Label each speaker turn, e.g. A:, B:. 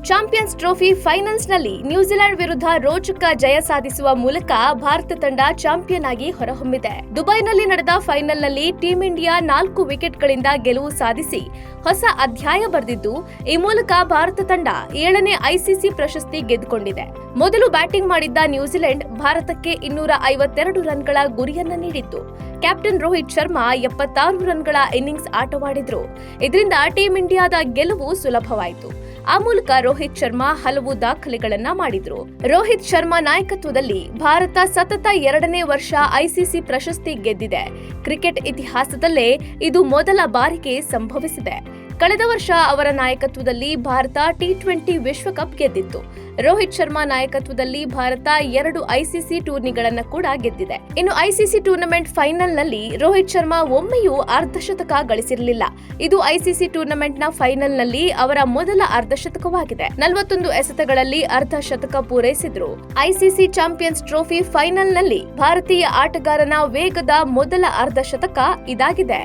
A: Champions trophy ಫೈನಲ್ಸ್ನಲ್ಲಿ New Zealand ವಿರುದ್ಧ ರೋಚಕ ಜಯ ಸಾಧಿಸುವ ಮೂಲಕ ಭಾರತ ತಂಡ ಚಾಂಪಿಯನ್ ಆಗಿ ಹೊರಹೊಮ್ಮಿದೆ. ದುಬೈನಲ್ಲಿ ನಡೆದ ಫೈನಲ್ನಲ್ಲಿ ಟೀಂ ಇಂಡಿಯಾ 4 ವಿಕೆಟ್ಗಳಿಂದ ಗೆಲುವು ಸಾಧಿಸಿ ಹೊಸ ಅಧ್ಯಾಯ ಬರೆದಿದ್ದು, ಈ ಮೂಲಕ ಭಾರತ ತಂಡ 7ನೇ ಐಸಿಸಿ ಪ್ರಶಸ್ತಿ ಗೆದ್ದುಕೊಂಡಿದೆ. ಮೊದಲು ಬ್ಯಾಟಿಂಗ್ ಮಾಡಿದ್ದ ನ್ಯೂಜಿಲೆಂಡ್ ಭಾರತಕ್ಕೆ 252 ರನ್ಗಳ ಗುರಿಯನ್ನ ನೀಡಿತ್ತು. ಕ್ಯಾಪ್ಟನ್ ರೋಹಿತ್ ಶರ್ಮಾ 76 ರನ್ಗಳ ಇನ್ನಿಂಗ್ಸ್ ಆಟವಾಡಿದ್ರು. ಇದರಿಂದ ಟೀಂ ಇಂಡಿಯಾದ ಗೆಲುವು ಸುಲಭವಾಯಿತು. ಆ ಮೂಲಕ ರೋಹಿತ್ ಶರ್ಮಾ ಹಲವು ದಾಖಲೆಗಳನ್ನ ಮಾಡಿದ್ರು. ರೋಹಿತ್ ಶರ್ಮಾ ನಾಯಕತ್ವದಲ್ಲಿ ಭಾರತ ಸತತ 2ನೇ ವರ್ಷ ಐಸಿಸಿ ಪ್ರಶಸ್ತಿ ಗೆದ್ದಿದೆ. ಕ್ರಿಕೆಟ್ ಇತಿಹಾಸದಲ್ಲೇ ಇದು ಮೊದಲ ಬಾರಿಗೆ ಸಂಭವಿಸಿದೆ. ಕಳೆದ ವರ್ಷ ಅವರ ನಾಯಕತ್ವದಲ್ಲಿ ಭಾರತ ಟಿ20 ವಿಶ್ವಕಪ್ ಗೆದ್ದಿತ್ತು. ರೋಹಿತ್ ಶರ್ಮಾ ನಾಯಕತ್ವದಲ್ಲಿ ಭಾರತ 2 ಐಸಿಸಿ ಟೂರ್ನಿಗಳನ್ನು ಕೂಡ ಗೆದ್ದಿದೆ. ಇನ್ನು ಐಸಿಸಿ ಟೂರ್ನಮೆಂಟ್ ಫೈನಲ್ನಲ್ಲಿ ರೋಹಿತ್ ಶರ್ಮಾ ಒಮ್ಮೆಯೂ ಅರ್ಧಶತಕ ಗಳಿಸಿರಲಿಲ್ಲ. ಇದು ಐಸಿಸಿ ಟೂರ್ನಮೆಂಟ್ನ ಫೈನಲ್ನಲ್ಲಿ ಅವರ ಮೊದಲ ಅರ್ಧಶತಕವಾಗಿದೆ. 41 ಎಸೆತಗಳಲ್ಲಿ ಅರ್ಧಶತಕ ಪೂರೈಸಿದ್ರು. ಐಸಿಸಿ ಚಾಂಪಿಯನ್ಸ್ ಟ್ರೋಫಿ ಫೈನಲ್ನಲ್ಲಿ ಭಾರತೀಯ ಆಟಗಾರನ ವೇಗದ ಮೊದಲ ಅರ್ಧಶತಕ ಇದಾಗಿದೆ.